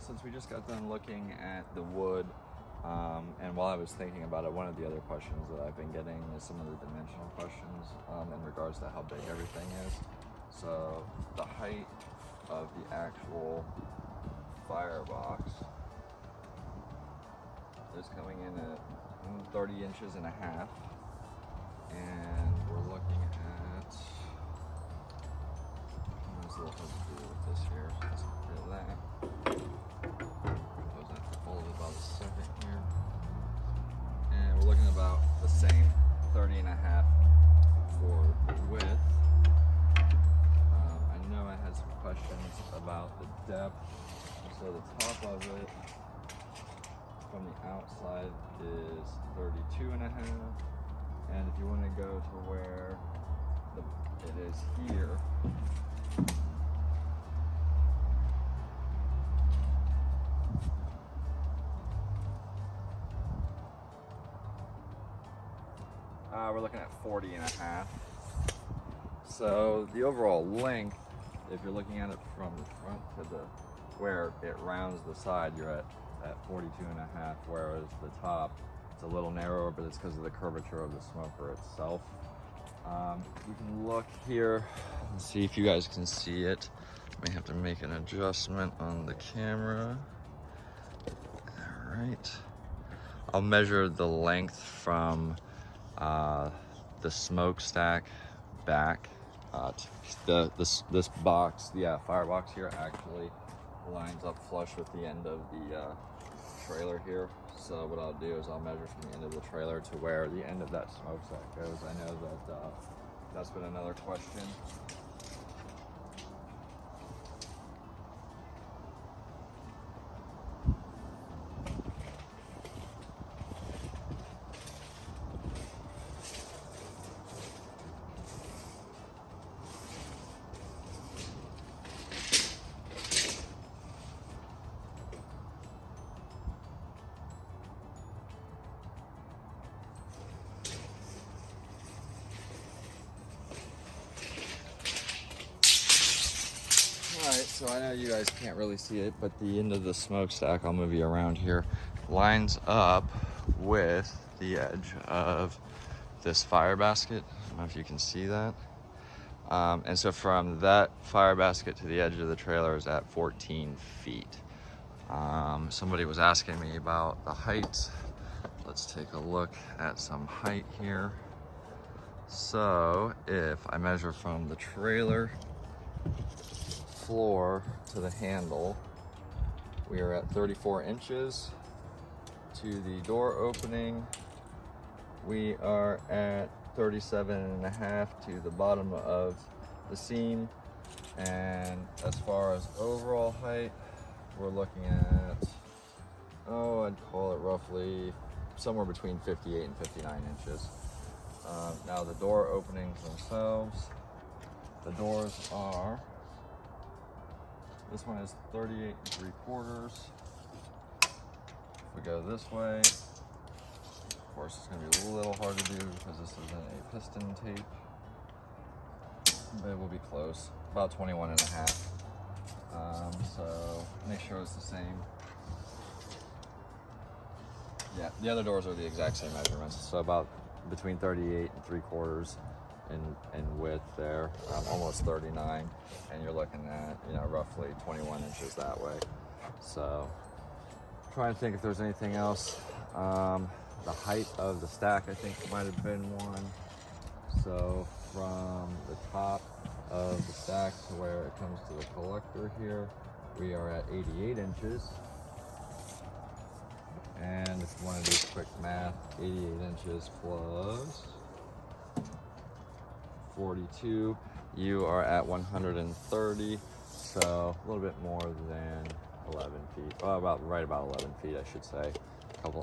since we just got done looking at the wood, and while I was thinking about it, one of the other questions that I've been getting is some of the dimensional questions in regards to how big everything is. So the height of the actual firebox is coming in at 30 inches and a half, and we're looking at, there's a little hard to do with this here, so let's get rid of that. Close that fold about a second here, and we're looking at about the same, 30 and a half for width. I know I had some questions about the depth. So the top of it from the outside is 32 and a half. And if you want to go to where it is here, we're looking at 40 and a half. So the overall length, if you're looking at it from the front to the where it rounds the side, you're at 42 and a half, whereas the top, it's a little narrower, but it's because of the curvature of the smoker itself. You can look here and see if you guys can see it. May have to make an adjustment on the camera. All right. I'll measure the length from the smokestack back. This box, the firebox here, actually lines up flush with the end of the trailer here. So what I'll do is I'll measure from the end of the trailer to where the end of that smokestack goes. I know that that's been another question. Alright, so I know you guys can't really see it, but the end of the smokestack, I'll move you around here, lines up with the edge of this fire basket. I don't know if you can see that. And so from that fire basket to the edge of the trailer is at 14 feet. Somebody was asking me about the height. Let's take a look at some height here. So if I measure from the trailer floor to the handle, we are at 34 inches. To the door opening, we are at 37 and a half to the bottom of the seam. And as far as overall height, we're looking at, I'd call it roughly somewhere between 58 and 59 inches. Now the door openings themselves, the doors are, this one is 38 3/4. If we go this way, of course it's going to be a little hard to do because this isn't a piston tape, but it will be close, about 21 and a half. So make sure it's the same. Yeah, the other doors are the exact same measurements, so about between 38 and 3/4 in width there, almost 39, and you're looking at roughly 21 inches that way. So trying to think if there's anything else. The height of the stack, I think, might have been one. So from the top of the stack to where it comes to the collector here, we are at 88 inches. And if you want to do quick math, 88 inches plus 42, you are at 130, so a little bit more than 11 feet. Well, right about 11 feet, I should say.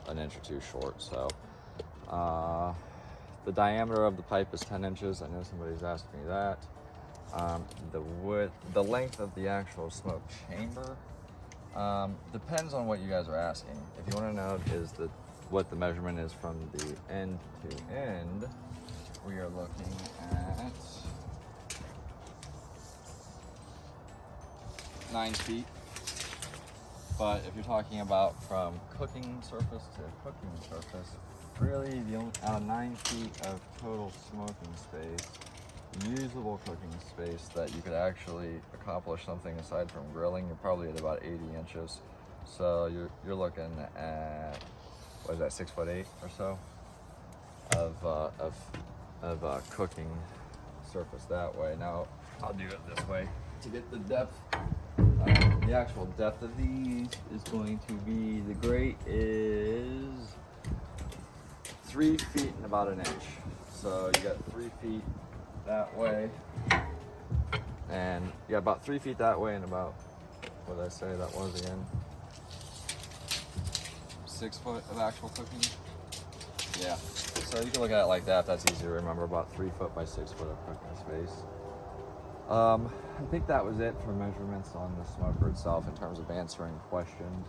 An inch or two short. So the diameter of the pipe is 10 inches. I know somebody's asked me that. The length of the actual smoke chamber depends on what you guys are asking. If you want to know what the measurement is from the end to end, we are looking at 9 feet. But if you're talking about from cooking surface to cooking surface, really the only, out of 9 feet of total smoking space, usable cooking space that you could actually accomplish something aside from grilling, you're probably at about 80 inches. So you're looking at, what is that, 6'8" or so of cooking surface that way. Now I'll do it this way to get the depth. The actual depth of these is going to be, the grate is 3 feet and about an inch. So you got 3 feet that way, and you got about 3 feet that way, and about, what did I say that was again? 6 foot of actual cooking. Yeah. So you can look at it like that. That's easy to remember. About 3 foot by 6 foot of cooking space. I think that was it for measurements on the smoker itself in terms of answering questions.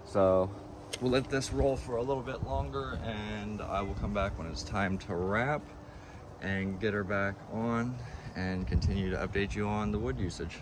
So we'll let this roll for a little bit longer, and I will come back when it's time to wrap and get her back on and continue to update you on the wood usage.